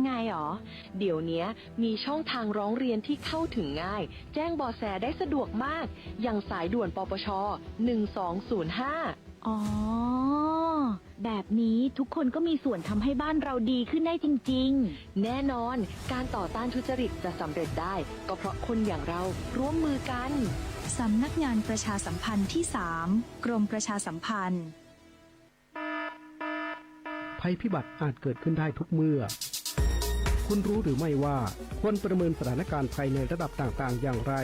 ไงหรอเดี๋ยวนี้มีช่องทางร้องเรียนที่เข้าถึงง่ายแจ้งเบาะแสได้สะดวกมากอย่างสายด่วนปปช1205อ๋อแบบนี้ทุกคนก็มีส่วนทำให้บ้านเราดีขึ้นได้จริงๆแน่นอนการต่อต้านทุจริตจะสำเร็จได้ก็เพราะคนอย่างเราร่วมมือกันสำนักงานประชาสัมพันธ์ที่ 3 กรมประชาสัมพันธ์ภัยพิบัติอาจเกิดขึ้นได้ทุกเมื่อคุณรู้หรือไม่ว่าควรประเมินสถานการณ์ภัยในระดับต่างๆอย่างไร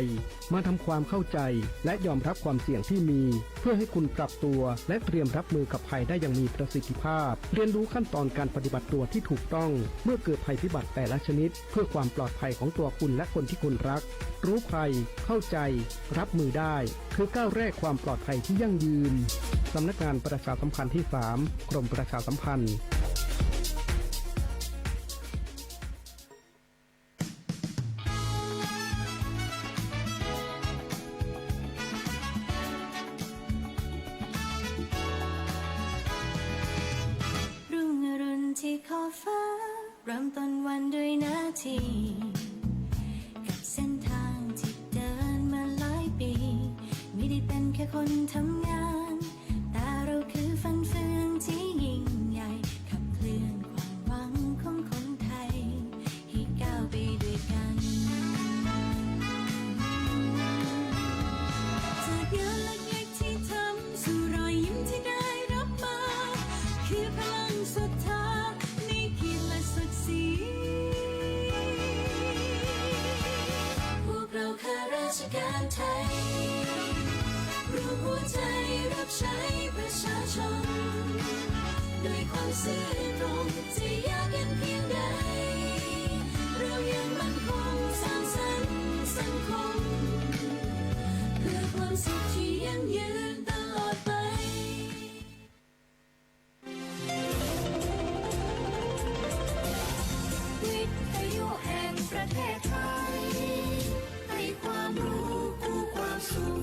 มาทำความเข้าใจและยอมรับความเสี่ยงที่มีเพื่อให้คุณปรับตัวและเตรียมรับมือกับภัยได้อย่างมีประสิทธิภาพเรียนรู้ขั้นตอนการปฏิบัติตัวที่ถูกต้องเมื่อเกิดภัยพิบัติแต่ละชนิดเพื่อความปลอดภัยของตัวคุณและคนที่คุณรักรู้ภัยเข้าใจรับมือได้คือก้าวแรกความปลอดภัยที่ยั่งยืนสำนักงานประชาสัมพันธ์ที่ 3 กรมประชาสัมพันธ์ที่ขอบฟ้าเริ่มต้นวันด้วยนาทีกับเส้นทางที่เดินมาหลายปีไม่ได้เป็นแค่คนทำงานแต่เราคือฝันฝืนที่ยิ่งใหญ่ขับเคลื่อนความหวังของคนไทยให้ก้าวไปด้วยกันจากงานเล็กๆที่ทำสู่รอยยิ้มที่ได้รับมาคือพลังศรัทธาพวกเราข้าราชการไทยรวมหัวใจรับใช้ประชาชนด้วยความซื่อตรงจะยากเย็นเพียงใดเรายังมั่นคงสร้างสรรค์สังคมเพื่อความสุขที่ยั่งยืนตลอดไปวิทยุแห่งประเทศไทยให้ความรู้คู่ความสุข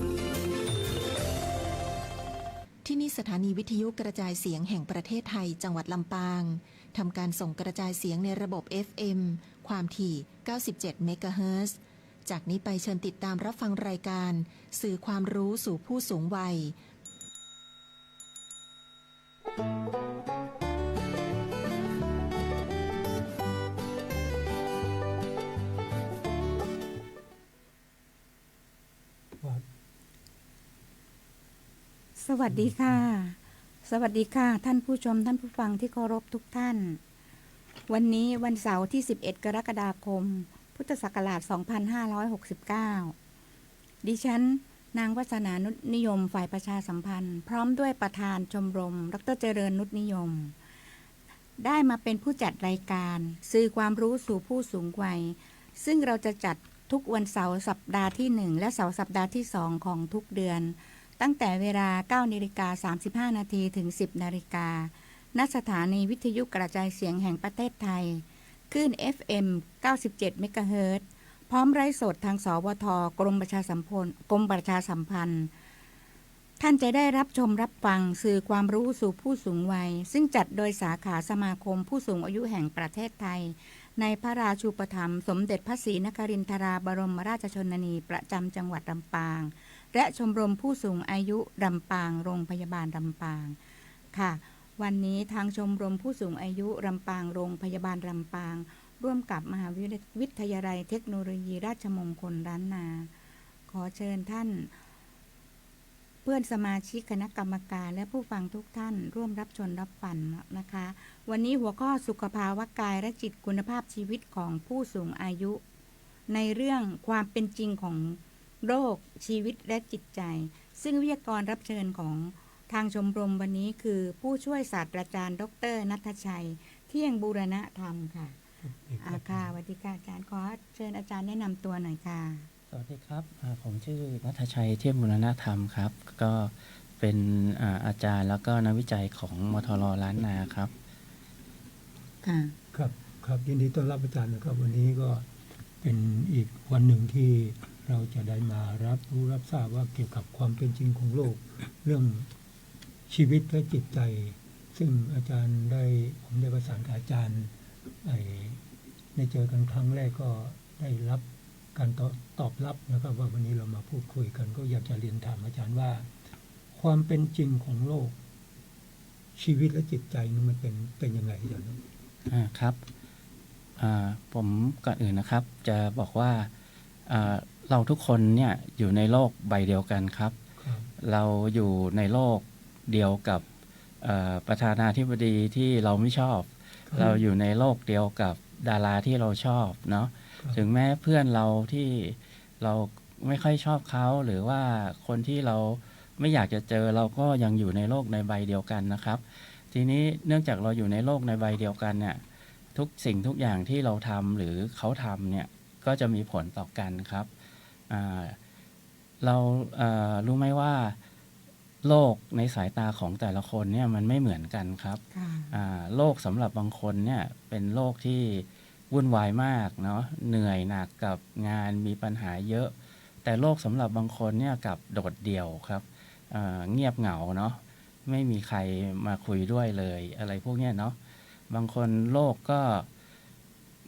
ที่นี่สถานีวิทยุกระจายเสียงแห่งประเทศไทยจังหวัดลำปางทำการส่งกระจายเสียงในระบบ FM ความถี่ 97 เมกะเฮิรตซ์ จากนี้ไปเชิญติดตามรับฟังรายการสื่อความรู้สู่ผู้สูงวัยสวัสดีค่ะสวัสดีค่ะท่านผู้ชมท่านผู้ฟังที่เคารพทุกท่านวันนี้วันเสาร์ที่11กรกฎาคมพุทธศักราช2569ดิฉันนางวัฒนานุชนิยมฝ่ายประชาสัมพันธ์พร้อมด้วยประธานชมรมดร.เจริญนุชนิยมได้มาเป็นผู้จัดรายการสื่อความรู้สู่ผู้สูงวัยซึ่งเราจะจัดทุกวันเสาร์สัปดาห์ที่1และเสาร์สัปดาห์ที่2ของทุกเดือนตั้งแต่เวลา 9:35 น.ถึง 10:00 น.ณ สถานีวิทยุกระจายเสียงแห่งประเทศไทยคลื่น FM 97 เมกะเฮิรตซ์ พร้อมไร้สดทางสวท.กรมประชาสัมพันธ์ท่านจะได้รับชมรับฟังสื่อความรู้สู่ผู้สูงวัยซึ่งจัดโดยสาขาสมาคมผู้สูงอายุแห่งประเทศไทยในพระราชูปถัมภ์สมเด็จพระศรีนครินทราบรมราชชนนีประจำจังหวัดลำปางและชมรมผู้สูงอายุลำปางโรงพยาบาลลำปางค่ะวันนี้ทางชมรมผู้สูงอายุลำปางโรงพยาบาลลำปางร่วมกับมหาวิทยาลัยเทคโนโลยีราชมงคลล้านนาขอเชิญท่านเพื่อนสมาชิกคณะกรรมการและผู้ฟังทุกท่านร่วมรับชมรับฟังนะคะวันนี้หัวข้อสุขภาวะกายและจิตคุณภาพชีวิตของผู้สูงอายุในเรื่องความเป็นจริงของโรคชีวิตและจิตใจซึ่งวิทยากรรับเชิญของทางชมรมวันนี้คือผู้ช่วยศาสตราจารย์ดร.ณัฐชัยเที่ยงบูรณธรรมค่ะค่ะสวัสดีค่ะอาจารย์ขอเชิญอาจารย์แนะนำตัวหน่อยค่ะสวัสดีครับผมชื่อณัฐชัยเที่ยงบูรณธรรมครับก็เป็นอาจารย์แล้วก็นักวิจัยของมทร.ล้านนาครับค่ะครับยินดีต้อนรับอาจารย์นะครับวันนี้ก็เป็นอีกวันหนึ่งที่เราจะได้มารับรู้รับทราบว่าเกี่ยวกับความเป็นจริงของโลกเรื่องชีวิตและจิตใจซึ่งอาจารย์ผมได้ประสานกับอาจารย์ ในเจอกันครั้งแรกก็ได้รับการตอบรับนะครับว่าวันนี้เรามาพูดคุยกันก็อยากจะเรียนถามอาจารย์ว่า ความเป็นจริงของโลกชีวิตและจิตใจนี่มันเป็นยังไงอาจารย์ครับผมก่อนอื่นนะครับจะบอกว่าเราทุกคนเนี่ยอยู่ในโลกใบเดียวกันครับเราอยู่ในโลกเดียวกับประธานาธิบดีที่เราไม่ชอบเราอยู่ในโลกเดียวกับดาราที่เราชอบเนาะถึงแม้เพื่อนเราที่เราไม่ค่อยชอบเขาหรือว่าคนที่เราไม่อยากจะเจอเราก็ยังอยู่ในโลกในใบเดียวกันนะครับทีนี้เนื่องจากเราอยู่ในโลกในใบเดียวกันเนี่ยทุกสิ่งทุกอย่างที่เราทำหรือเขาทำเนี่ยก็จะมีผลต่อกันครับเรารู้ไหมว่าโลกในสายตาของแต่ละคนเนี่ยมันไม่เหมือนกันครับโลกสำหรับบางคนเนี่ยเป็นโลกที่วุ่นวายมากเนาะเหนื่อยหนักกับงานมีปัญหาเยอะแต่โลกสำหรับบางคนเนี่ยกับโดดเดี่ยวครับเงียบเหงาเนาะไม่มีใครมาคุยด้วยเลยอะไรพวกนี้เนาะบางคนโลกก็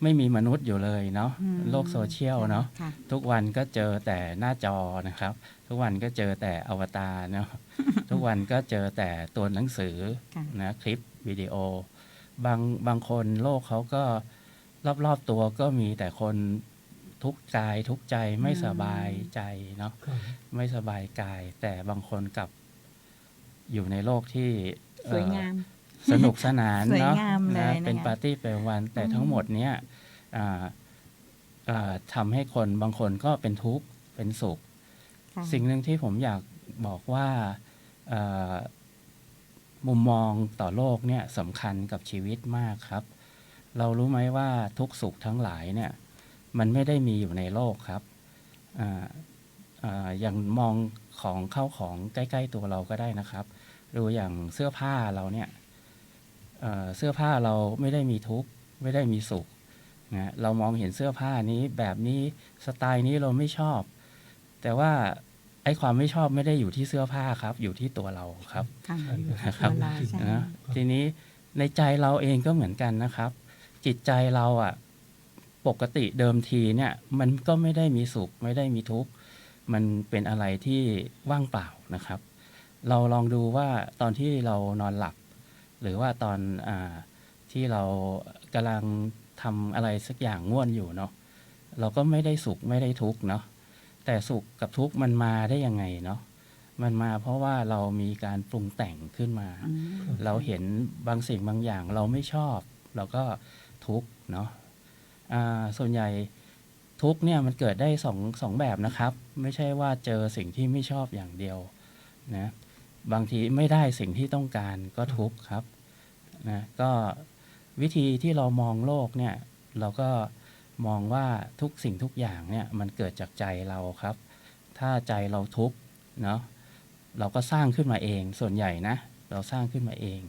ไม่มีมนุษย์อยู่เลยเนาะโลกโซเชียลเนาะทุกวันก็เจอแต่หน้าจอนะครับทุกวันก็เจอแต่อวตารเนาะ ทุกวันก็เจอแต่ตัวหนังสือนะคลิปวิดีโอบางคนโลกเขาก็รอบๆตัวก็มีแต่คนทุกข์กายทุกข์ใจไม่สบายใจเนาะไม่สบายกายแต่บางคนกลับอยู่ในโลกที่สวยงามสนุกสนานเนาะนะเป็นปาร์ตี้เป็นวันแต่ทั้งหมดเนี้ยทำให้คนบางคนก็เป็นทุกข์เป็นสุขสิ่งหนึ่งที่ผมอยากบอกว่ามุมมองต่อโลกเนี่ยสำคัญกับชีวิตมากครับเรารู้ไหมว่าทุกสุขทั้งหลายเนี่ยมันไม่ได้มีอยู่ในโลกครับอย่างมองของเข้าของใกล้ๆตัวเราก็ได้นะครับดูอย่างเสื้อผ้าเราเนี่ยเสื้อผ้าเราไม่ได้มีทุกข์ไม่ได้มีสุขนะเรามองเห็นเสื้อผ้านี้แบบนี้สไตล์นี้เราไม่ชอบแต่ว่าไอ้ความไม่ชอบไม่ได้อยู่ที่เสื้อผ้าครับอยู่ที่ตัวเราครับนะครับนะทีนี้ในใจเราเองก็เหมือนกันนะครับจิตใจเราปกติเดิมทีเนี่ยมันก็ไม่ได้มีสุขไม่ได้มีทุกข์มันเป็นอะไรที่ว่างเปล่านะครับเราลองดูว่าตอนที่เรานอนหลับหรือว่าตอนที่เรากำลังทำอะไรสักอย่างง่วนอยู่เนาะเราก็ไม่ได้สุขไม่ได้ทุกข์เนาะแต่สุขกับทุกข์มันมาได้ยังไงเนาะมันมาเพราะว่าเรามีการปรุงแต่งขึ้นมาเราเห็นบางสิ่งบางอย่างเราไม่ชอบเราก็ทุกข์เนาะส่วนใหญ่ทุกข์เนี่ยมันเกิดได้สองแบบนะครับไม่ใช่ว่าเจอสิ่งที่ไม่ชอบอย่างเดียวนะบางทีไม่ได้สิ่งที่ต้องการก็ทุกข์ครับนะก็วิธีที่เรามองโลกเนี่ยเราก็มองว่าทุกสิ่งทุกอย่างเนี่ยมันเกิดจากใจเราครับถ้าใจเราทุกข์เนาะเราก็สร้างขึ้นมาเองส่วนใหญ่นะเราสร้างขึ้นมาเอง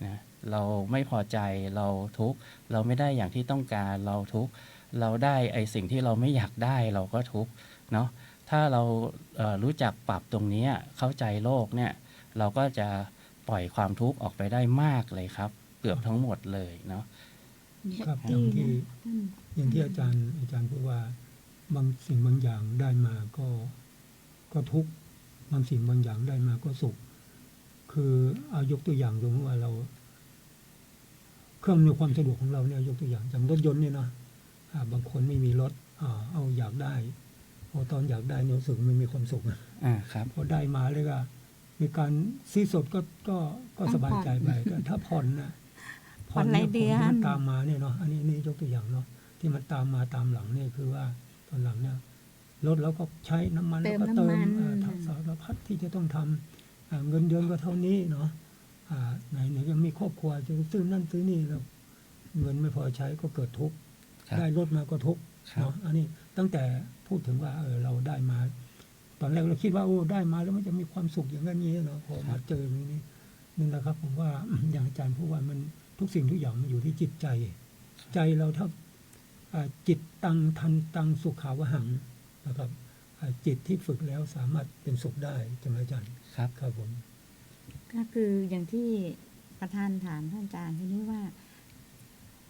นะเราไม่พอใจเราทุกข์เราไม่ได้อย่างที่ต้องการเราทุกข์เราได้ไอ้สิ่งที่เราไม่อยากได้เราก็ทุกข์เนาะถ้าเรารู้จักปรับตรงนี้เข้าใจโลกเนี่ยเราก็จะปล่อยความทุกข์ออกไปได้มากเลยครับเกือบทั้งหมดเลยเนาะครับอย่างที่อาจารย์พูดว่าบางสิ่งบางอย่างได้มาก็ทุกข์บางสิ่งบางอย่างได้มาก็สุขคือเอายกตัวอย่างสมมติว่าเราเครื่องอำนวยความสะดวกของเราเนี่ยยกตัวอย่างรถยนต์เนี่ยนะบางคนไม่มีรถเอาอยากได้พอตอนอยากได้เนี่ยรู้สึกมันมีความสุขครับพอได้มาเลยก็มีการซื้อสดก็สบายใจไปถ้าผ่อนนะผ่อนรายเดือนตามมาเนี่ยเนาะอันนี้ยกตัวอย่างเนาะที่มันตามมาตามหลังเนี่ยคือว่าตอนหลังเนี่ยรถเราก็ใช้น้ำมันแล้วก็เติมทักษะสารพัดที่จะต้องทำเงินเดือนก็เท่านี้เนาะไหนยังมีครอบครัวจะซื้อนั่นซื้อนี่แล้วเงินไม่พอใช้ก็เกิดทุกข์ได้รถมาก็ทุกข์เนาะอันนี้ตั้งแต่พูดถึงว่าเราได้มาตอนแรกเราคิดว่าโอ้ได้มาแล้วมันจะมีความสุขอย่างนี้เนาะพอมาเจออย่างนี้นี่แหละครับผมว่าอย่างอาจารย์พูดว่ามันทุกสิ่งทุกอย่างมันอยู่ที่จิตใจใจเราถ้าจิตตังทันตังสุขาวหังนะครับจิตที่ฝึกแล้วสามารถเป็นสุขได้ใช่ไหมอาจารย์ครับผมก็คืออย่างที่ประธานถามท่านอาจารย์ทีนี้ว่า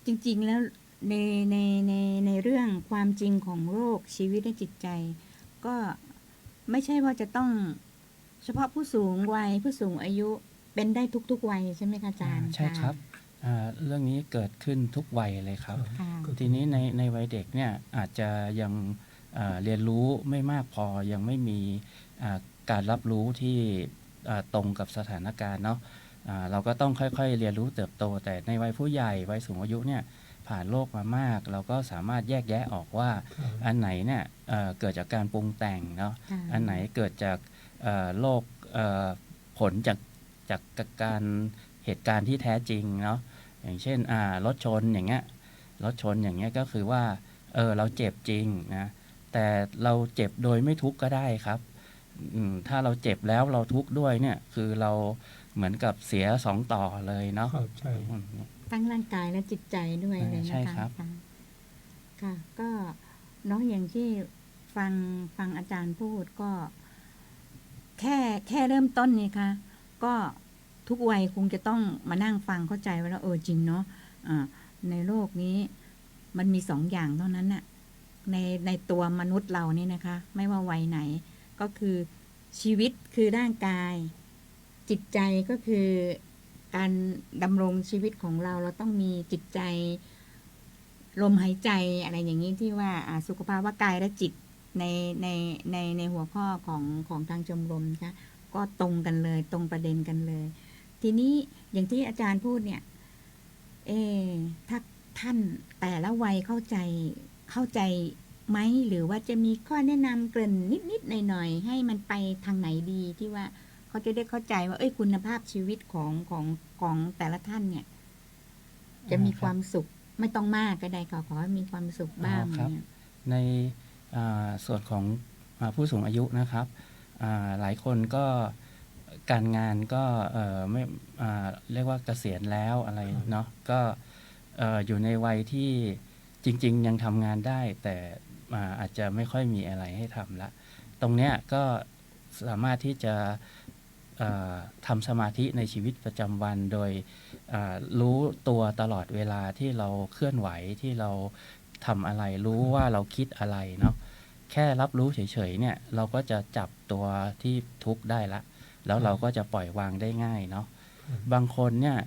จริงๆแล้ว ในในในในเรื่องความจริงของโรคชีวิตและจิตใจ ก็ไม่ใช่ว่าจะต้องเฉพาะผู้สูงวัยผู้สูงอายุเป็นได้ทุกๆวัยใช่ไหมคะอาจารย์ ใช่ครับเรื่องนี้เกิดขึ้นทุกวัยเลยครับ ค่ะ ทีนี้ในวัยเด็กเนี่ยอาจจะยังเรียนรู้ไม่มากพอยังไม่มีการรับรู้ที่ตรงกับสถานการณ์เนาะเราก็ต้องค่อยๆเรียนรู้เติบโตแต่ในวัยผู้ใหญ่วัยสูงอายุเนี่ยผ่านโลกมามากเราก็สามารถแยกแยะออกว่าอันไหนเนี่ยเกิดจากการปรุงแต่งเนาะอันไหนเกิดจากโรคผลจากการเหตุการณ์ที่แท้จริงเนาะอย่างเช่นรถชนอย่างเงี้ยก็คือว่าเราเจ็บจริงนะแต่เราเจ็บโดยไม่ทุกข์ก็ได้ครับถ้าเราเจ็บแล้วเราทุกข์ด้วยเนี่ยคือเราเหมือนกับเสียสองต่อเลยเนาะ ใช่ ทั้งร่างกายและจิตใจด้วยเลยนะคะ ใช่ครับ ค่ะก็เนาะอย่างที่ฟังอาจารย์พูดก็แค่เริ่มต้นนี่ค่ะก็ทุกวัยคงจะต้องมานั่งฟังเข้าใจว่าแล้วจริงเนาะในโลกนี้มันมีสองอย่างเท่านั้นน่ะในตัวมนุษย์เรานี่นะคะ ไม่ว่าวัยไหนก็คือชีวิตคือร่างกายจิตใจก็คือการดำรงชีวิตของเราต้องมีจิตใจลมหายใจอะไรอย่างนี้ที่ว่าสุขภาวะกายและจิตในหัวข้อของทางชมรมนะคะก็ตรงกันเลยตรงประเด็นกันเลยทีนี้อย่างที่อาจารย์พูดเนี่ยถ้าท่านแต่ละวัยเข้าใจไหมหรือว่าจะมีข้อแนะนำเกริ่นนิดๆหน่อยๆให้มันไปทางไหนดีที่ว่าเขาจะได้เข้าใจว่าคุณภาพชีวิตของแต่ละท่านเนี่ยจะมีความสุขไม่ต้องมากก็ได้ขอให้มีความสุขบ้างเนี่ย ในส่วนของผู้สูงอายุนะครับหลายคนก็การงานก็ไม่เรียกว่าเกษียณแล้วอะไรเนาะก็อยู่ในวัยที่จริงๆยังทำงานได้แต่อาจจะไม่ค่อยมีอะไรให้ทำละตรงเนี้ยก็สามารถที่จะทำสมาธิในชีวิตประจำวันโดยรู้ตัวตลอดเวลาที่เราเคลื่อนไหวที่เราทำอะไรรู้ว่าเราคิดอะไรเนาะแค่รับรู้เฉยๆเนี่ยเราก็จะจับตัวที่ทุกข์ได้ละแล้วเราก็จะปล่อยวางได้ง่ายเนาะบางคนเนี่ย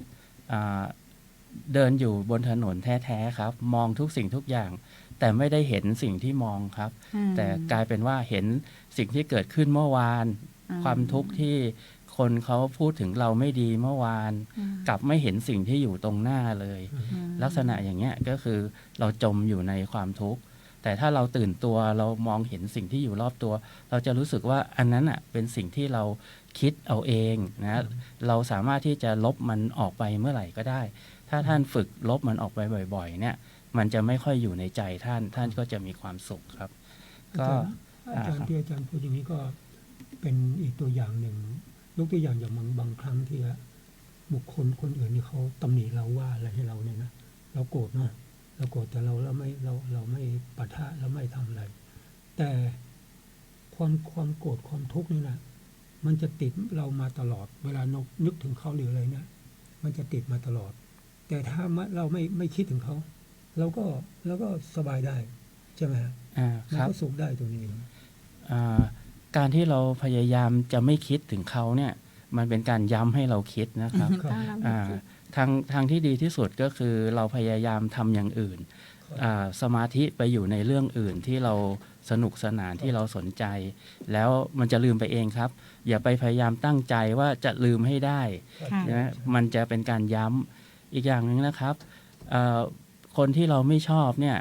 เดินอยู่บนถนนแท้ๆครับมองทุกสิ่งทุกอย่างแต่ไม่ได้เห็นสิ่งที่มองครับแต่กลายเป็นว่าเห็นสิ่งที่เกิดขึ้นเมื่อวานความทุกข์ที่คนเขาพูดถึงเราไม่ดีเมื่อวานกลับไม่เห็นสิ่งที่อยู่ตรงหน้าเลยลักษณะอย่างเงี้ยก็คือเราจมอยู่ในความทุกข์แต่ถ้าเราตื่นตัวเรามองเห็นสิ่งที่อยู่รอบตัวเราจะรู้สึกว่าอันนั้นอ่ะเป็นสิ่งที่เราคิดเอาเองนะเราสามารถที่จะลบมันออกไปเมื่อไหร่ก็ได้ถ้าท่านฝึกลบมันออกไปบ่อยๆเนี่ยมันจะไม่ค่อยอยู่ในใจท่านก็จะมีความสุขครับก็อาจารย์ที่อาจารย์พูดอย่างนี้ก็เป็นอีกตัวอย่างหนึ่งยกตัวอย่างอย่างบางครั้งที่บุคคลคนอื่นนี่เขาตำหนิเราว่าอะไรให้เราเนี่ยนะเราโกรธเนาะเราโกรธแต่เราไม่ปะทะเราไม่ทำอะไร แต่ความโกรธความทุกข์นี่นะมันจะติดเรามาตลอดเวลานึกถึงเขาหรืออะไรเนี่ยมันจะติดมาตลอด แต่ถ้าเราไม่คิดถึงเขาเราก็สบายได้ใช่ไหมฮะเราก็สุขได้ตรงนี้การที่เราพยายามจะไม่คิดถึงเขาเนี่ยมันเป็นการย้ำให้เราคิดนะครับทางที่ดีที่สุดก็คือเราพยายามทำอย่างอื่นสมาธิไปอยู่ในเรื่องอื่นที่เราสนุกสนานที่เราสนใจแล้วมันจะลืมไปเองครับอย่าไปพยายามตั้งใจว่าจะลืมให้ได้นะมันจะเป็นการย้ำอีกอย่างหนึ่งนะครับคนที่เราไม่ชอบเนี่ย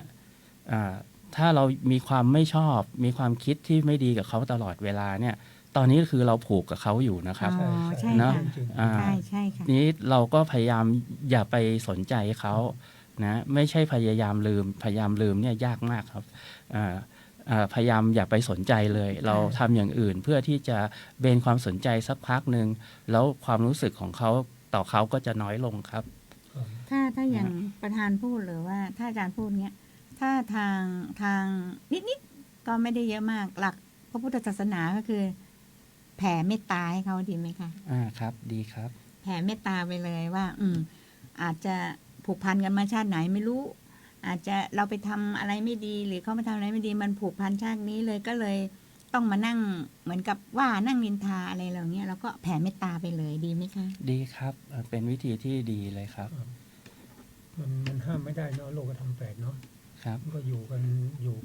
ถ้าเรามีความไม่ชอบมีความคิดที่ไม่ดีกับเขาตลอดเวลาเนี่ยตอนนี้คือเราผูกกับเขาอยู่นะครับเนาะนี้เราก็พยายามอย่าไปสนใจเขานะไม่ใช่พยายามลืมเนี่ยยากมากครับพยายามอย่าไปสนใจเลยเราทำอย่างอื่นเพื่อที่จะเบนความสนใจสักพักหนึ่งแล้วความรู้สึกของเขาต่อเขาก็จะน้อยลงครับถ้าอย่างประธานพูดหรือว่าถ้าอาจารย์พูดเนี้ยถ้าทางนิดก็ไม่ได้เยอะมากหลักพระพุทธศาสนาก็คือแผ่เมตตาให้เขาดีไหมคะครับดีครับแผ่เมตตาไปเลยว่าอาจจะผูกพันกันมาชาติไหนไม่รู้ อาจจะเราไปทำอะไรไม่ดีหรือเขามาทำอะไรไม่ดีมันผูกพันชาตินี้เลยก็เลยต้องมานั่งเหมือนกับว่านั่งนินทาอะไรเหล่านี้แล้วก็แผ่เมตตาไปเลยดีไหมคะ ดีครับเป็นวิธีที่ดีเลยครับ มันห้ามไม่ได้เนาะโลกธรรม8เนาะ ครับ ก็อยู่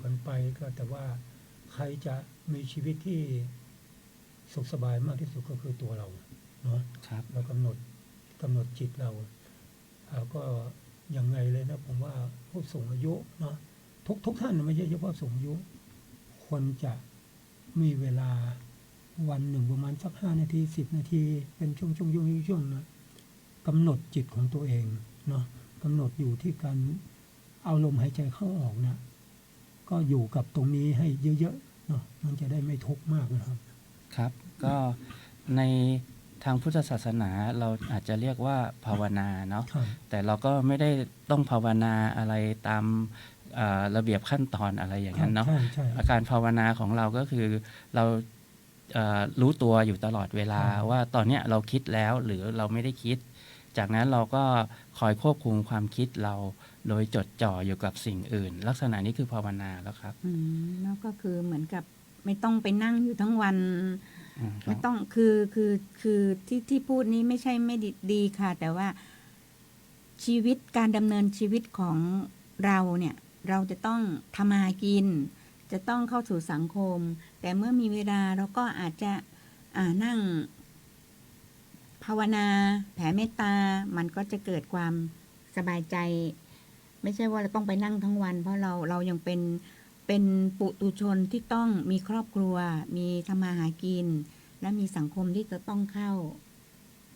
กันไปก็แต่ว่าใครจะมีชีวิตที่สุขสบายมากที่สุดก็คือตัวเราเนาะ ครับ เรากำหนดจิตเราก็ยังไงเลยนะผมว่าผู้สูงอายุเนาะทุกท่านไม่ใช่เฉพาะสูงอายุควรจะมีเวลาวันหนึ่งประมาณสัก5 นาที10 นาทีเป็นช่วงนะกำหนดจิตของตัวเองเนาะกำหนดอยู่ที่การเอาลมหายใจเข้าออกนะก็อยู่กับตรงนี้ให้เยอะๆเนาะมันจะได้ไม่ทุกข์มากนะครับ ครับ ก็ในทางพุทธศาสนาเราอาจจะเรียกว่าภาวนาเนาะ ครับ แต่เราก็ไม่ได้ต้องภาวนาอะไรตามระเบียบขั้นตอนอะไรอย่างนั้นเนาะ ใช่ อาการภาวนาของเราก็คือเรารู้ตัวอยู่ตลอดเวลา ครับ ว่าตอนเนี้ยเราคิดแล้วหรือเราไม่ได้คิด จากนั้นเราก็คอยควบคุมความคิดเราโดยจดจ่ออยู่กับสิ่งอื่น ลักษณะนี้คือภาวนาแล้วครับ แล้วก็คือเหมือนกับไม่ต้องไปนั่งอยู่ทั้งวัน ครับ ไม่ต้องคือที่พูดนี้ไม่ใช่ไม่ดีค่ะ แต่ว่าชีวิตการดำเนินชีวิตของเราเนี่ยเราจะต้องทำมาหากิน จะต้องเข้าสู่สังคม แต่เมื่อมีเวลาเราก็อาจจะนั่งภาวนาแผ่เมตตามันก็จะเกิดความสบายใจ ไม่ใช่ว่าเราต้องไปนั่งทั้งวัน เพราะเรายังเป็นปุถุชนที่ต้องมีครอบครัว มีทำมาหากิน และมีสังคมที่จะต้องเข้า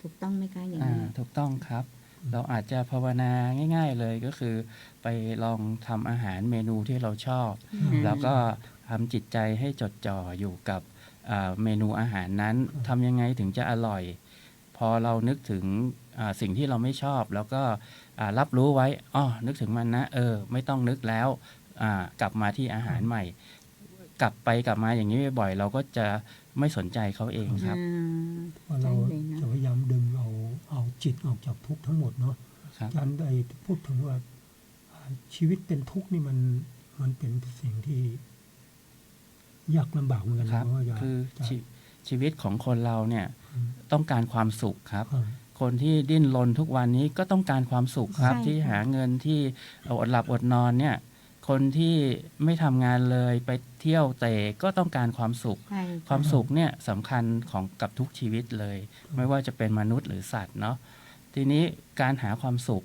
ถูกต้องไหมคะอย่างนี้ ถูกต้องครับ เราอาจจะภาวนาง่าย ๆเลยก็คือไปลองทำอาหารเมนูที่เราชอบ แล้วก็ทำจิตใจให้จดจ่ออยู่กับเมนูอาหารนั้นทำยังไงถึงจะอร่อย พอเรานึกถึงสิ่งที่เราไม่ชอบ แล้วก็รับรู้ไว้นึกถึงมันนะไม่ต้องนึกแล้วกลับมาที่อาหารใหม่ กลับไปกลับมาอย่างนี้บ่อยๆเราก็จะไม่สนใจเขาเองครับ เพราะเราจะพยายามดึงเอาจิตออกจากทุกข์ทั้งหมดเนาะ ครับ การได้พูดถึงว่าชีวิตเป็นทุกข์นี่มันเป็นสิ่งที่ยากลำบากเหมือนกัน ครั นะ บ ว่าจะ คือ จะ ชีวิตของคนเราเนี่ย อืม ต้องการความสุขครับ ครับ คนที่ดิ้นรนทุกวันนี้ก็ต้องการความสุขครับ ใช่ ที่ ค่ะ หาเงินที่อดหลับอดนอนเนี่ย คนที่ไม่ทำงานเลยไปเที่ยวเตะก็ต้องการความสุข ใช่ะ ความสุขเนี่ยสำคัญของกับทุกชีวิตเลย ไม่ว่าจะเป็นมนุษย์หรือสัตว์เนาะทีนี้การหาความสุข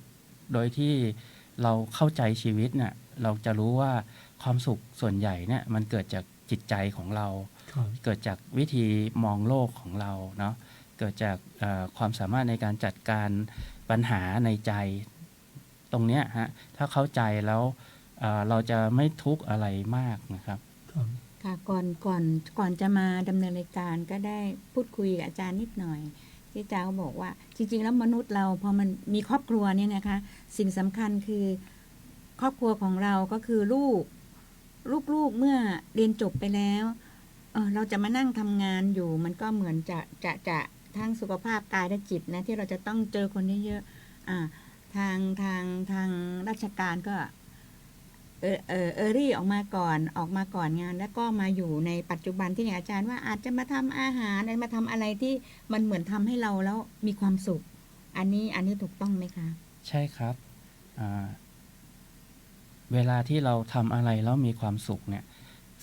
โดยที่เราเข้าใจชีวิตเนี่ยเราจะรู้ว่าความสุขส่วนใหญ่เนี่ยมันเกิดจากจิตใจของเรา ครับ เกิดจากวิธีมองโลกของเราเนาะเกิดจากความสามารถในการจัดการปัญหาในใจตรงเนี้ยฮะถ้าเข้าใจแล้วเราจะไม่ทุกข์อะไรมากนะครับ ครับ ค่ะก่อนจะมาดำเนินรายการก็ได้พูดคุยกับอาจารย์นิดหน่อย ที่อาจารย์ก็บอกว่า จริง ๆ แล้วมนุษย์เราพอมันมีครอบครัวเนี่ยนะคะ สิ่งสำคัญคือครอบครัวของเราก็คือลูกเมื่อเรียนจบไปแล้วเราจะมานั่งทำงานอยู่ มันก็เหมือนจะทั้งสุขภาพกายและจิตนะที่เราจะต้องเจอคนเยอะๆทางราชการก็รี่ออกมาก่อนงาน แล้วก็มาอยู่ในปัจจุบันที่อย่างอาจารย์ว่าอาจจะมาทำอาหารมาทำอะไรที่มันเหมือนทำให้เราแล้วมีความสุข อันนี้ถูกต้องไหมคะ ใช่ครับเวลาที่เราทำอะไรแล้วมีความสุขเนี่ย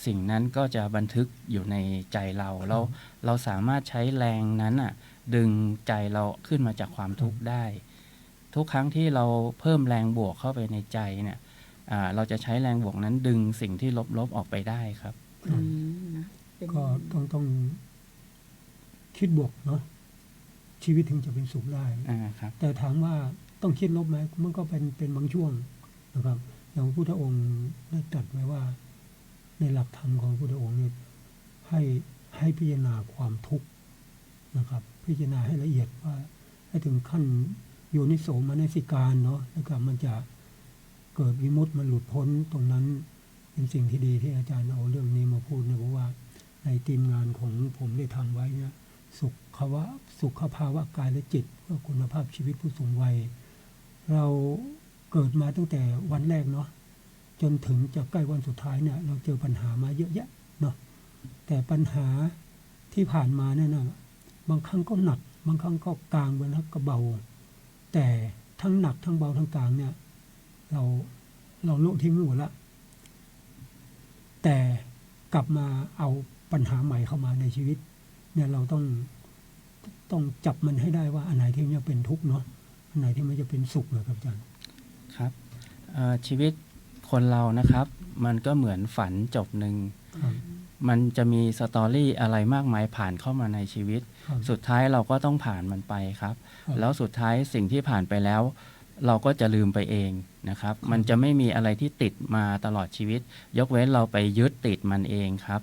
สิ่งนั้นก็จะบันทึกอยู่ในใจเราแล้วเราสามารถใช้แรงนั้นดึงใจเราขึ้นมาจากความทุกข์ได้ ทุกครั้งที่เราเพิ่มแรงบวกเข้าไปในใจเนี่ยเราจะใช้แรงบวกนั้นดึงสิ่งที่ลบๆออกไปได้ครับ นะเป็น ก็ต้องคิดบวกเนาะชีวิตถึงจะเป็นสุขได้ ครับ แต่ถามว่าต้องคิดลบไหมมันก็เป็นบางช่วงนะครับ อย่างพระพุทธองค์ได้ตรัสไว้ว่า ในหลักธรรมของพระพุทธองค์เนี่ยให้พิจารณาความทุกข์นะครับ พิจารณาให้ละเอียดว่าให้ถึงขั้นโยนิโสมนสิการเนาะแล้วก็มันจะเกิดวิมุตติมันหลุดพ้นตรงนั้นเป็นสิ่งที่ดีที่อาจารย์เอาเรื่องนี้มาพูดนะเพราะว่าในทีมงานของผมได้ทำไว้เนี่ยสุขภาวะกายและจิตเพื่อคุณภาพชีวิตผู้สูงวัยเราเกิดมาตั้งแต่วันแรกเนาะ จนถึงจะใกล้วันสุดท้ายเนี่ยเราเจอปัญหามาเยอะแยะเนาะแต่ปัญหาที่ผ่านมาเนี่ยนะบางครั้งก็หนักบางครั้งก็กลางบางครั้งก็เบาแต่ทั้งหนักทั้งเบาทั้งกลางเนี่ยเราโละทิ้งไม่หมดละแต่กลับมาเอาปัญหาใหม่เข้ามาในชีวิตเนี่ยเราต้องจับมันให้ได้ว่าอันไหนที่มันจะเป็นทุกข์เนาะอันไหนที่มันจะเป็นสุขนะครับอาจารย์ ครับชีวิตคนเรานะครับมันก็เหมือนฝันจบหนึ่งมันจะมีสตอรี่อะไรมากมายผ่านเข้ามาในชีวิตสุดท้ายเราก็ต้องผ่านมันไปครับแล้วสุดท้ายสิ่งที่ผ่านไปแล้วเราก็จะลืมไปเองนะครับมันจะไม่มีอะไรที่ติดมาตลอดชีวิตยกเว้นเราไปยึดติดมันเองครับ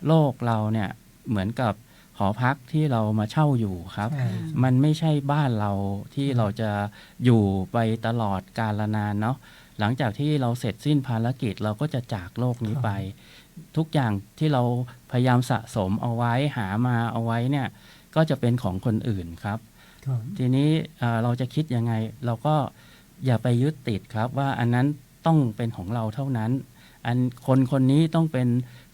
โลกเราเนี่ยเหมือนกับหอพักที่เรามาเช่าอยู่ครับมันไม่ใช่บ้านเราที่เราจะอยู่ไปตลอดกาลนานเนาะหลังจากที่เราเสร็จสิ้นภารกิจเราก็จะจากโลกนี้ไปทุกอย่างที่เราพยายามสะสมเอาไว้หามาเอาไว้เนี่ยก็จะเป็นของคนอื่นครับทีนี้เราจะคิดยังไงเราก็อย่าไปยึดติดครับว่าอันนั้นต้องเป็นของเราเท่านั้นอันคนนี้ต้องเป็น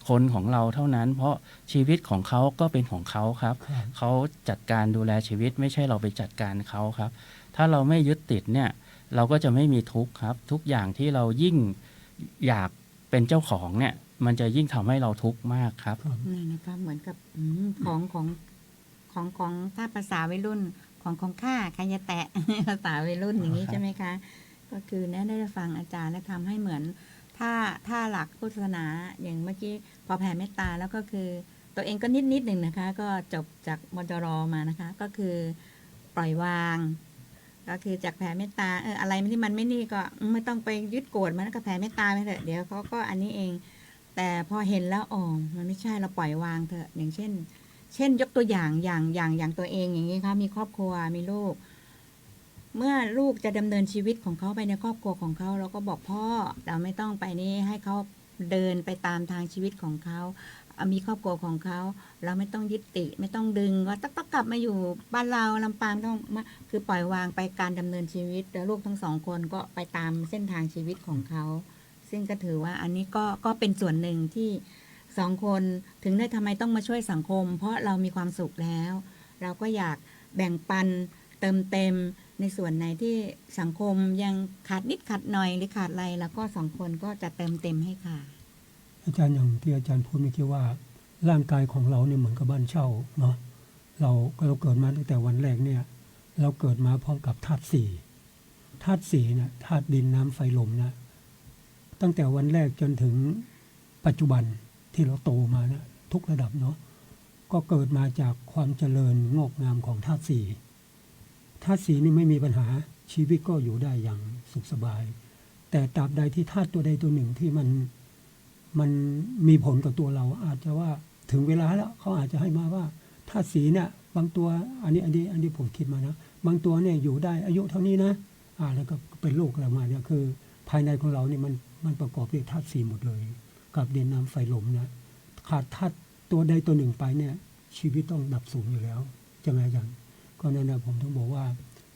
คนของเราเท่านั้นเพราะชีวิตของเขาก็เป็นของเขาครับเขาจัดการดูแลชีวิตไม่ใช่เราไปจัดการเขาครับถ้าเราไม่ยึดติดเนี่ยเราก็จะไม่มีทุกข์ครับทุกอย่างที่เรายิ่งอยากเป็นเจ้าของเนี่ยมันจะยิ่งทำให้เราทุกข์มากครับนี่นะคะเหมือนกับของถ้าภาษาวัยรุ่นของข้าใครจะแตะ ภาษาวัยรุ่นอย่างนี้ใช่ไหมคะก็คือได้ฟังอาจารย์และทำให้เหมือนถ้าหลักพุทธศาสนาอย่างเมื่อกี้พอแผ่เมตตาแล้วก็คือตัวเองก็นิดหนึ่งนะคะก็จบจากมจรมานะคะก็คือปล่อยวางก็คือจากแผ่เมตตาอะไรที่มันไม่นี่ก็ไม่ต้องไปยึดโกรธมันก็แผ่เมตตาไปเถอะเดี๋ยวเขาก็อันนี้เองแต่พอเห็นแล้วมันไม่ใช่เราปล่อยวางเถอะอย่างเช่นยกตัวอย่างอย่างตัวเองอย่างนี้ค่ะมีครอบครัวมีลูกเมื่อลูกจะดำเนินชีวิตของเขาไปในครอบครัวของเขาเราก็บอกพ่อเราไม่ต้องไปนี่ให้เขาเดินไปตามทางชีวิตของเขามีครอบครัวของเขาเราไม่ต้องยึดติดไม่ต้องดึงว่าต้องกลับมาอยู่บ้านเราลำปางต้องคือปล่อยวางไปการดำเนินชีวิตแล้วลูกทั้งสองคนก็ไปตามเส้นทางชีวิตของเขาซึ่งก็ถือว่าอันนี้ก็เป็นส่วนหนึ่งที่สองคนถึงได้ทำไมต้องมาช่วยสังคมเพราะเรามีความสุขแล้วเราก็อยากแบ่งปันเติมเต็มในส่วนไหนที่สังคมยังขาดนิดขาดหน่อยหรือขาดอะไรแล้วก็สองคนก็จะเติมเต็มให้ค่ะอาจารย์อย่างที่อาจารย์พูดเมื่อกี้ว่าร่างกายของเราเนี่ยเหมือนกับบ้านเช่าเนาะเราเกิดมาตั้งแต่วันแรกเนี่ยเราเกิดมาพร้อมกับธาตุสี่เนี่ยธาตุดินน้ำไฟลมนะตั้งแต่วันแรกจนถึงปัจจุบันที่เราโตมาเนี่ยทุกระดับเนาะก็เกิดมาจากความเจริญงอกงามของธาตุสี่นี่ไม่มีปัญหาชีวิตก็อยู่ได้อย่างสุขสบายแต่ตราบใดที่ธาตุตัวใดตัวหนึ่งที่มันมีผลกับตัวเราอาจจะว่าถึงเวลาแล้วเขาอาจจะให้มาว่าธาตุสีเนี่ยบางตัวอันนี้ผมคิดมานะบางตัวเนี่ยอยู่ได้อายุเท่านี้นะแล้วก็เป็นโรคอะไรมาเนี่ยคือภายในของเราเนี่ยมันประกอบด้วยธาตุสีหมดเลยกับดินน้ำไฟลมนะขาดธาตุตัวใดตัวหนึ่งไปเนี่ยชีวิตต้องดับสูญอยู่แล้วใช่ไหมอาจารย์ก็นั่นนะผมต้องบอกว่า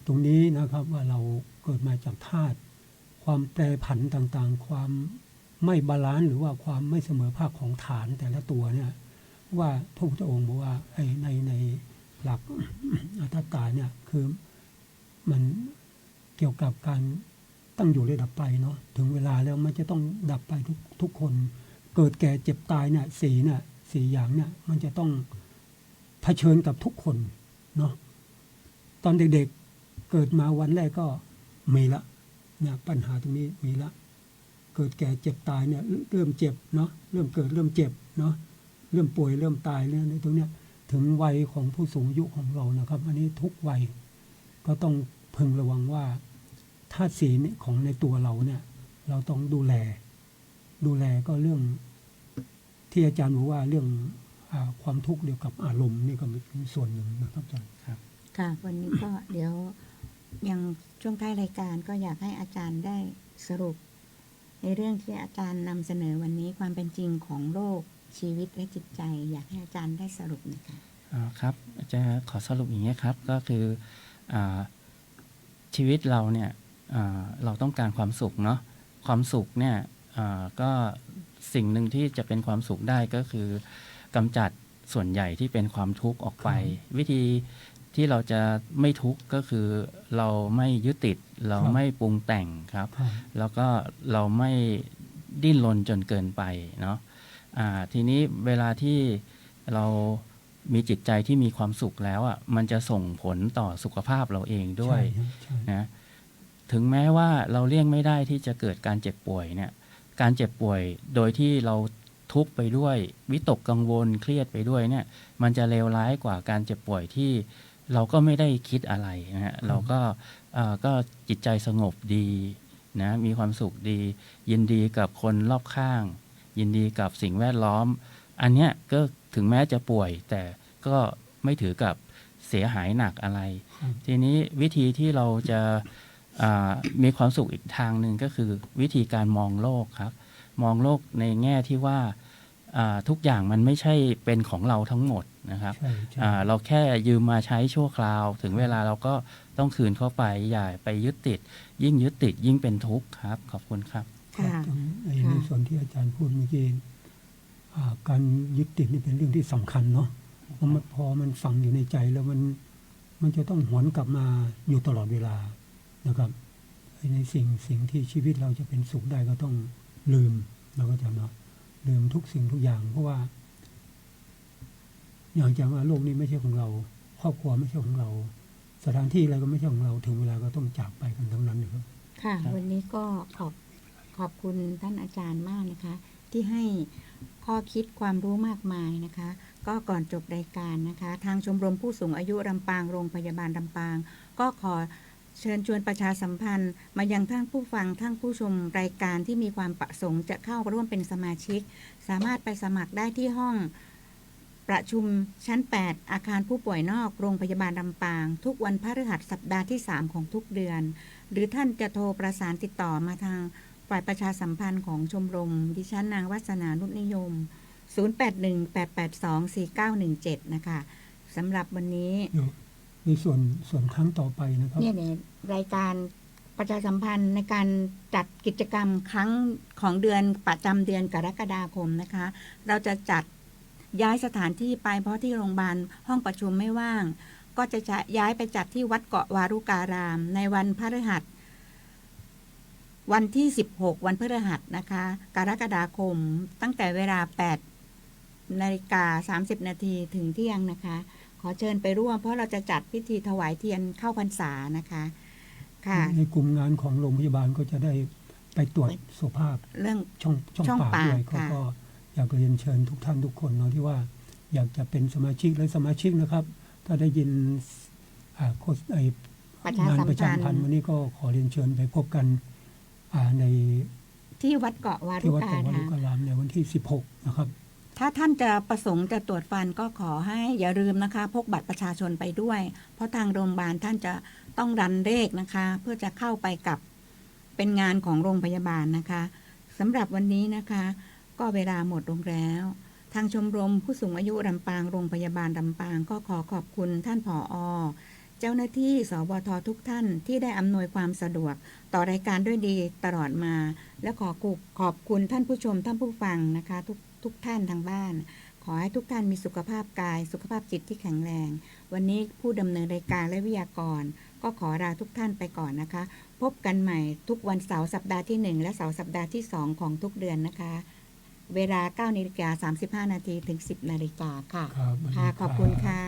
ตรงนี้นะครับว่าเราเกิดมาจากธาตุความแปรผันต่างๆความไม่บาลานซ์หรือว่าความไม่เสมอภาคของฐานแต่ละตัวเนี่ยว่าพระพุทธองค์บอกว่าในหลักอัตถกายเนี่ยคือมันเกี่ยวกับการตั้งอยู่ระดับไปเนาะถึงเวลาแล้วมันจะต้องดับไปทุกคนเกิดแก่เจ็บตายเนี่ยสี่อย่างเนี่ยมันจะต้องเผชิญกับทุกคนเนาะตอนเด็กๆเกิดมาวันแรกก็มีละเนี่ยปัญหาตรงนี้มีละเกิดแก่เจ็บตายเนี่ยเริ่มเจ็บเนาะเริ่มเกิดเริ่มเจ็บเนาะเริ่มป่วยเริ่มตายเนี่ยในตรงเนี้ยถึงวัยของผู้สูงอายุของเรานะครับอันนี้ทุกวัยก็ต้องพึงระวังว่าธาตุสีของในตัวเราเนี่ยเราต้องดูแลก็เรื่องที่อาจารย์บอกว่าเรื่องความทุกข์เกี่ยวกับอารมณ์นี่ก็เป็นส่วนหนึ่งนะครับอาจารย์ครับค่ะวันนี้ก็เดี๋ยวยังช่วงท้ายรายการก็อยากให้อาจารย์ได้สรุปในเรื่องที่อาจารย์นำเสนอวันนี้ความเป็นจริงของโลกชีวิตและจิตใจอยากให้อาจารย์ได้สรุปหน่อยค่ะครับอาจารย์ขอสรุปอย่างนี้ครับก็คือชีวิตเราเนี่ยเราต้องการความสุขเนาะความสุขเนี่ย ก็สิ่งหนึ่งที่จะเป็นความสุขได้ก็คือกำจัดส่วนใหญ่ที่เป็นความทุกข์ออกไป วิธีที่เราจะไม่ทุกข์ก็คือเราไม่ยึดติดเราไม่ปรุงแต่งครับ แล้วก็เราไม่ดิ้นรนจนเกินไปเนาะทีนี้เวลาที่เรามีจิตใจที่มีความสุขแล้วอ่ะมันจะส่งผลต่อสุขภาพเราเองด้วยนะถึงแม้ว่าเราเลี่ยงไม่ได้ที่จะเกิดการเจ็บป่วยเนี่ยการเจ็บป่วยโดยที่เราทุกข์ไปด้วยวิตกกังวลเครียดไปด้วยเนี่ยมันจะเลวร้ายกว่าการเจ็บป่วยที่เราก็ไม่ได้คิดอะไรนะฮะเราก็จิตใจสงบดีนะมีความสุขดียินดีกับคนรอบข้างยินดีกับสิ่งแวดล้อมอันเนี้ยก็ถึงแม้จะป่วยแต่ก็ไม่ถือกับเสียหายหนักอะไรทีนี้วิธีที่เราจะมีความสุขอีกทางหนึ่งก็คือวิธีการมองโลกครับมองโลกในแง่ที่ว่าทุกอย่างมันไม่ใช่เป็นของเราทั้งหมดนะครับเราแค่ยืมมาใช้ชั่วคราวถึงเวลาเราก็ต้องคืนเข้าไปอย่าไปยึดติดยิ่งยึดติดยิ่งเป็นทุกข์ครับขอบคุณครับในส่วนที่อาจารย์พูดเมื่อกี้การยึดติดนี่เป็นเรื่องที่สำคัญเนาะเพราะพอมันฝังอยู่ในใจแล้วมันจะต้องหวนกลับมาอยู่ตลอดเวลานะครับในสิ่งที่ชีวิตเราจะเป็นสุขได้ก็ต้องลืมเราก็จะเนาะลืมทุกสิ่งทุกอย่างเพราะว่าอย่างจากว่าโลกนี้ไม่ใช่ของเราครอบครัวไม่ใช่ของเราสถานที่อะไรก็ไม่ใช่ของเราถึงเวลาก็ต้องจากไปกันทั้งนั้นนะครับค่ะวันนี้ก็ขอบคุณท่านอาจารย์มากนะคะที่ให้ข้อคิดความรู้มากมายนะคะก็ก่อนจบรายการนะคะทางชมรมผู้สูงอายุลำปางโรงพยาบาลลำปางก็ขอเชิญชวนประชาสัมพันธ์มายังท่านผู้ฟังท่านผู้ชมรายการที่มีความประสงค์จะเข้าร่วมเป็นสมาชิกสามารถไปสมัครได้ที่ห้องประชุมชั้น 8 อาคารผู้ป่วยนอกโรงพยาบาลลำปางทุกวันพฤหัสสัปดาห์ที่ 3 ของทุกเดือนหรือท่านจะโทรประสานติดต่อมาทางฝ่ายประชาสัมพันธ์ของชมรมดิฉันนางวัฒนานุชนิยม 0818824917 นะคะสำหรับวันนี้ในส่วนครั้งต่อไปนะครับเนี่ยรายการประชาสัมพันธ์ในการจัดกิจกรรมครั้งของเดือนประจำเดือนกรกฎาคมนะคะเราจะจัดย้ายสถานที่ไปเพราะที่โรงพยาบาลห้องประชุมไม่ว่างก็จะย้ายไปจัดที่วัดเกาะวารุการามในวันพฤหัสวันที่16วันพฤหัสนะคะกรกฎาคมตั้งแต่เวลา 8:30 นาทีถึงเที่ยงนะคะขอเชิญไปร่วมเพราะเราจะจัดพิธีถวายเทียนเข้าพรรษานะคะค่ะในกลุ่มงานของโรงพยาบาลก็จะได้ไปตรวจสุขภาพเรื่องช่องปากด้วยก็อยากเรียนเชิญทุกท่านทุกคนเนาะที่ว่าอยากจะเป็นสมาชิกและสมาชิกนะครับถ้าได้ยินงานประชาสัมพันธ์วันนี้ก็ขอเรียนเชิญไปพบกันในที่วัดเกาะวารุการามในวันที่16นะครับถ้าท่านจะประสงค์จะตรวจฟันก็ขอให้อย่าลืมนะคะพกบัตรประชาชนไปด้วยเพราะทางโรงพยาบาลท่านจะต้องรันเลขนะคะเพื่อจะเข้าไปกับเป็นงานของโรงพยาบาลนะคะสำหรับวันนี้นะคะก็เวลาหมดลงแล้วทางชมรมผู้สูงอายุลำปางโรงพยาบาลลำปางก็ขอขอบคุณท่านผอ.เจ้าหน้าที่สบท.ทุกท่านที่ได้อำนวยความสะดวกต่อรายการด้วยดีตลอดมาและขอบคุณท่านผู้ชมท่านผู้ฟังนะคะทุกท่านทางบ้านขอให้ทุกท่านมีสุขภาพกายสุขภาพจิตที่แข็งแรงวันนี้ผู้ดำเนินรายการและวิทยากรก็ขอลาทุกท่านไปก่อนนะคะพบกันใหม่ทุกวันเสาร์สัปดาห์ที่1และเสาร์สัปดาห์ที่2ของทุกเดือนนะคะเวลา 9:35 น.ถึง 10:00 น.ค่ะค่ะขอบคุณค่ะ